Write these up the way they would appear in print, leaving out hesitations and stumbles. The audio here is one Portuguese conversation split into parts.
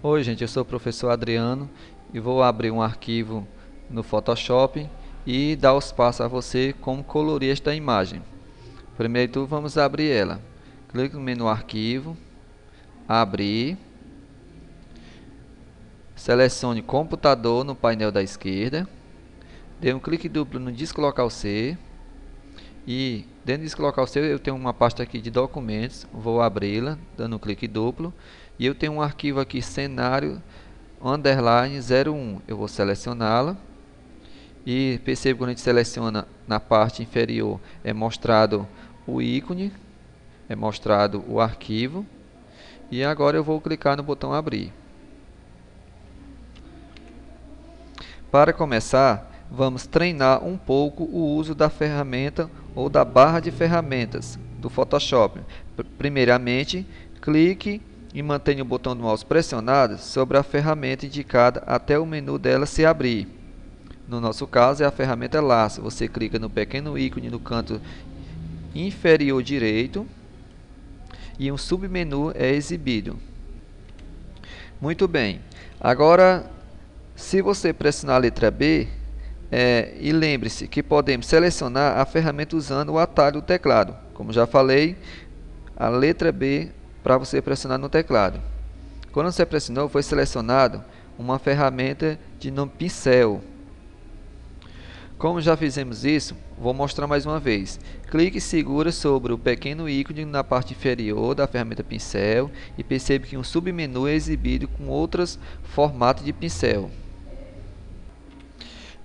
Oi, gente, eu sou o professor Adriano e vou abrir um arquivo no Photoshop e dar os passos a você como colorir esta imagem. Primeiro de tudo, vamos abrir ela. Clique no menu Arquivo, Abrir, selecione Computador no painel da esquerda, dê um clique duplo no disco local C e dentro do disco local C eu tenho uma pasta aqui de documentos, vou abri-la dando um clique duplo e eu tenho um arquivo aqui cenário underline 01, eu vou selecioná-la e perceba que quando a gente seleciona na parte inferior é mostrado o ícone, é mostrado o arquivo e agora eu vou clicar no botão abrir. Para começar, vamos treinar um pouco o uso da ferramenta ou da barra de ferramentas do Photoshop. Primeiramente, clique e mantenha o botão do mouse pressionado sobre a ferramenta indicada até o menu dela se abrir. No nosso caso é a ferramenta Laço. Você clica no pequeno ícone no canto inferior direito e um submenu é exibido. Muito bem. Agora, se você pressionar a letra B, e lembre-se que podemos selecionar a ferramenta usando o atalho do teclado. Como já falei, a letra B para você pressionar no teclado. Quando você pressionou, foi selecionado uma ferramenta de nome Pincel. Como já fizemos isso, vou mostrar mais uma vez. Clique e segura sobre o pequeno ícone na parte inferior da ferramenta Pincel e perceba que um submenu é exibido com outros formatos de pincel.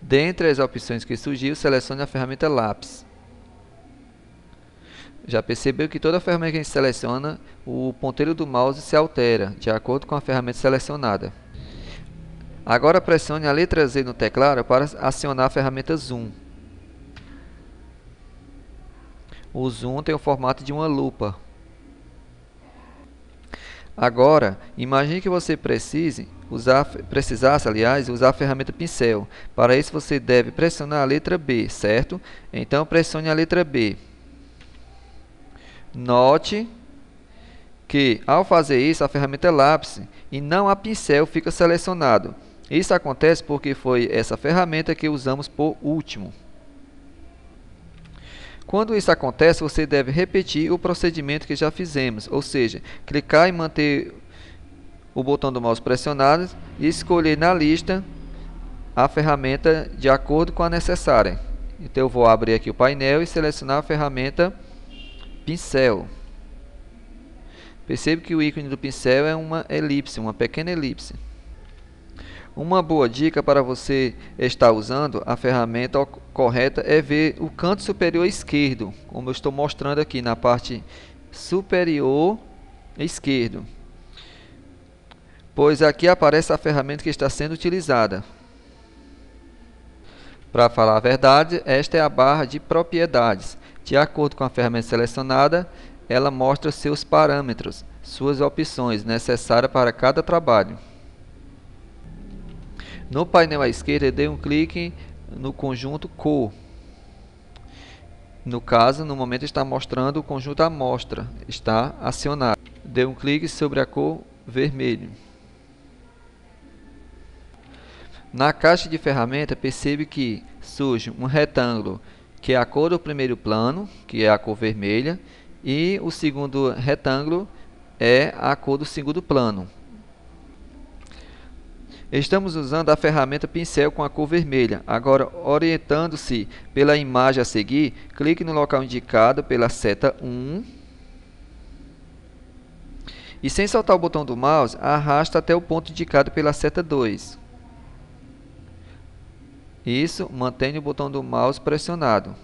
Dentre as opções que surgiu, selecione a ferramenta Lápis. Já percebeu que toda ferramenta que a gente seleciona, o ponteiro do mouse se altera de acordo com a ferramenta selecionada. Agora pressione a letra Z no teclado para acionar a ferramenta Zoom. O Zoom tem o formato de uma lupa. Agora, imagine que você precisasse usar a ferramenta Pincel. Para isso você deve pressionar a letra B, certo? Então pressione a letra B. Note que ao fazer isso a ferramenta Lápis e não a Pincel fica selecionado. Isso acontece porque foi essa ferramenta que usamos por último. Quando isso acontece, você deve repetir o procedimento que já fizemos, ou seja, clicar e manter o botão do mouse pressionado e escolher na lista a ferramenta de acordo com a necessária. Então eu vou abrir aqui o painel e selecionar a ferramenta Pincel. Percebe que o ícone do pincel é uma elipse, uma pequena elipse. Uma boa dica para você estar usando a ferramenta correta é ver o canto superior esquerdo, como eu estou mostrando aqui na parte superior esquerdo. Pois aqui aparece a ferramenta que está sendo utilizada. Para falar a verdade, esta é a barra de propriedades. De acordo com a ferramenta selecionada, ela mostra seus parâmetros, suas opções necessárias para cada trabalho. No painel à esquerda, dê um clique no conjunto Cor. No caso, no momento está mostrando o conjunto Amostra, está acionado. Dê um clique sobre a cor vermelho. Na caixa de ferramenta, percebe que surge um retângulo, que é a cor do primeiro plano, que é a cor vermelha, e o segundo retângulo é a cor do segundo plano. Estamos usando a ferramenta Pincel com a cor vermelha. Agora, orientando-se pela imagem a seguir, clique no local indicado pela seta 1 e, sem soltar o botão do mouse, arrasta até o ponto indicado pela seta 2. Isso, mantenha o botão do mouse pressionado.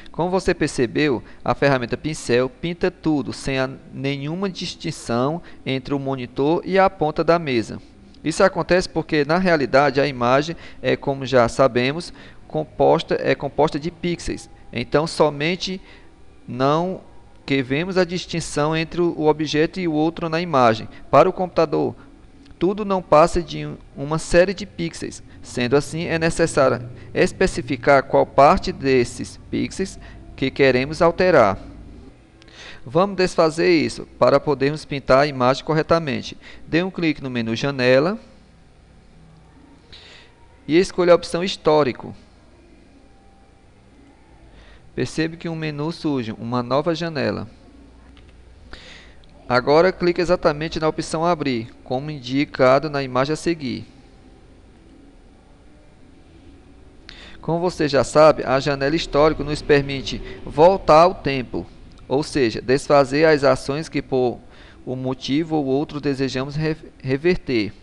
Como você percebeu, a ferramenta Pincel pinta tudo sem nenhuma distinção entre o monitor e a ponta da mesa. Isso acontece porque, na realidade, a imagem é, como já sabemos, composta de pixels. Então, somente não que vemos a distinção entre o objeto e o outro na imagem. Para o computador, tudo não passa de uma série de pixels. Sendo assim, é necessário especificar qual parte desses pixels que queremos alterar. Vamos desfazer isso para podermos pintar a imagem corretamente. Dê um clique no menu Janela e escolha a opção Histórico. Percebe que um menu surge, uma nova janela. Agora clique exatamente na opção Abrir, como indicado na imagem a seguir. Como você já sabe, a janela Histórico nos permite voltar ao tempo, ou seja, desfazer as ações que por um motivo ou outro desejamos reverter.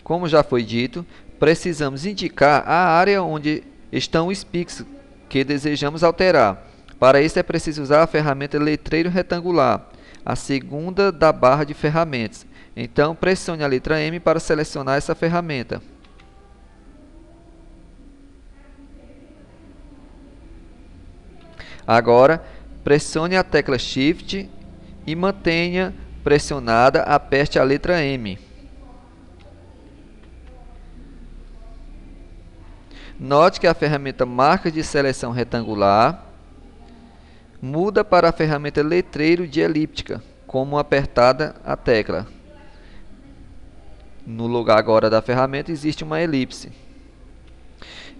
Como já foi dito, precisamos indicar a área onde estão os pixels que desejamos alterar. Para isso é preciso usar a ferramenta Letreiro Retangular, a segunda da barra de ferramentas. Então pressione a letra M para selecionar essa ferramenta. Agora pressione a tecla Shift e mantenha pressionada, aperte a letra M. Note que a ferramenta Marca de Seleção Retangular muda para a ferramenta Letreiro de Elíptica, como apertada a tecla. No lugar agora da ferramenta existe uma elipse.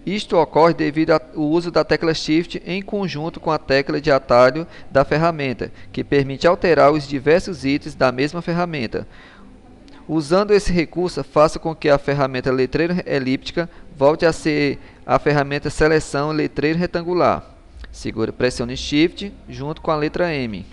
Isto ocorre devido ao uso da tecla Shift em conjunto com a tecla de atalho da ferramenta, que permite alterar os diversos itens da mesma ferramenta. Usando esse recurso, faça com que a ferramenta Letreiro Elíptica volte a ser a ferramenta Seleção Letreiro Retangular. Pressione Shift junto com a letra M.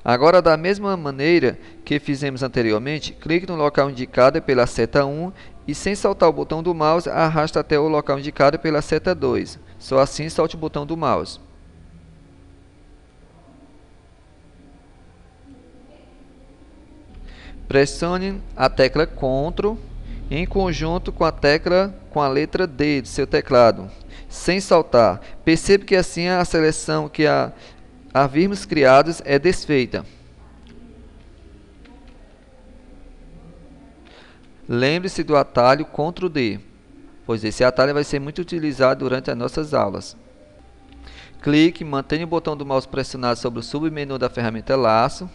Agora, da mesma maneira que fizemos anteriormente, clique no local indicado pela seta 1 e, sem soltar o botão do mouse, arrasta até o local indicado pela seta 2. Só assim solte o botão do mouse. Pressione a tecla Ctrl em conjunto com a letra D do seu teclado, sem saltar. Perceba que assim a seleção que havíamos criado é desfeita. Lembre-se do atalho Ctrl D, pois esse atalho vai ser muito utilizado durante as nossas aulas. Clique e mantenha o botão do mouse pressionado sobre o submenu da ferramenta Laço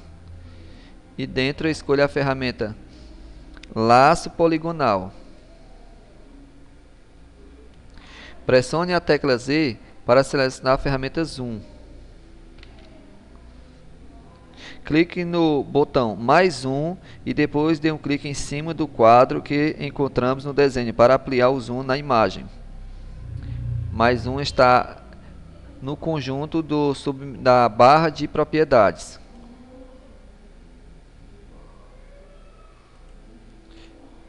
e dentro escolha a ferramenta Laço Poligonal. Pressione a tecla Z para selecionar a ferramenta Zoom. Clique no botão mais um e depois dê um clique em cima do quadro que encontramos no desenho para ampliar o zoom na imagem. Mais um está no conjunto da barra de propriedades.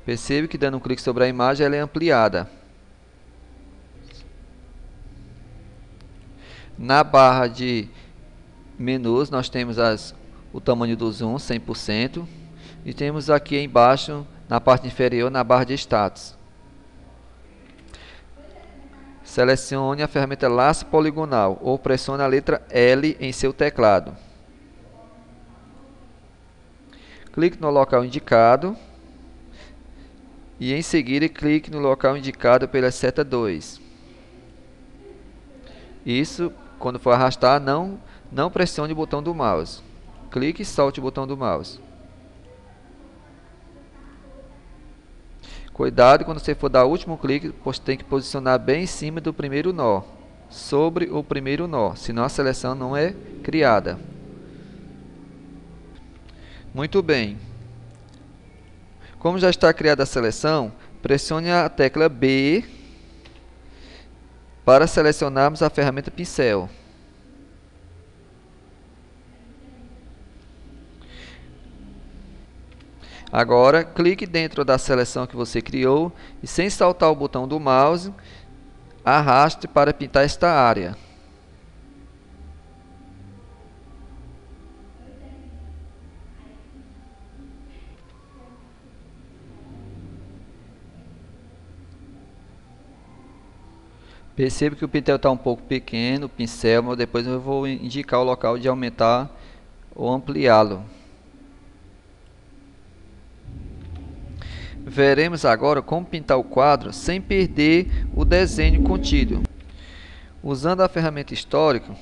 Percebe que dando um clique sobre a imagem ela é ampliada. Na barra de menus nós temos o tamanho do zoom 100% e temos aqui embaixo na parte inferior na barra de status. Selecione a ferramenta Laço Poligonal ou pressione a letra L em seu teclado. Clique no local indicado e em seguida clique no local indicado pela seta 2. Isso, quando for arrastar, não pressione o botão do mouse. Clique e solte o botão do mouse. Cuidado quando você for dar o último clique, pois tem que posicionar bem em cima do primeiro nó, sobre o primeiro nó, senão a seleção não é criada. Muito bem. Como já está criada a seleção, pressione a tecla B para selecionarmos a ferramenta Pincel. Agora, clique dentro da seleção que você criou e, sem saltar o botão do mouse, arraste para pintar esta área. Perceba que o pincel está um pouco pequeno, o pincel, mas depois eu vou indicar o local de aumentar ou ampliá-lo. Veremos agora como pintar o quadro sem perder o desenho contido. Usando a ferramenta Histórico,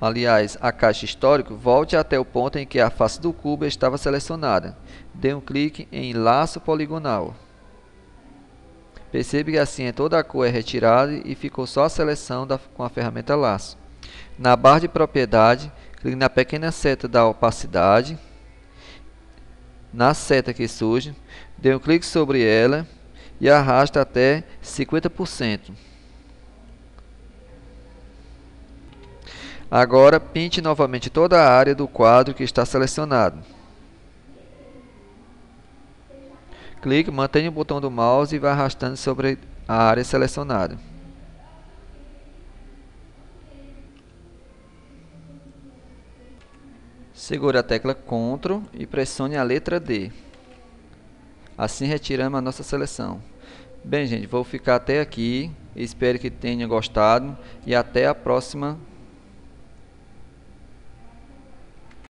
aliás, a caixa histórico, volte até o ponto em que a face do cubo estava selecionada. Dê um clique em laço poligonal. Perceba que assim toda a cor é retirada e ficou só a seleção com a ferramenta laço. Na barra de propriedade, clique na pequena seta da opacidade. Na seta que surge, dê um clique sobre ela e arrasta até 50%. Agora, pinte novamente toda a área do quadro que está selecionado. Clique, mantenha o botão do mouse e vá arrastando sobre a área selecionada. Segure a tecla Ctrl e pressione a letra D. Assim retiramos a nossa seleção. Bem, gente, vou ficar até aqui. Espero que tenha gostado e até a próxima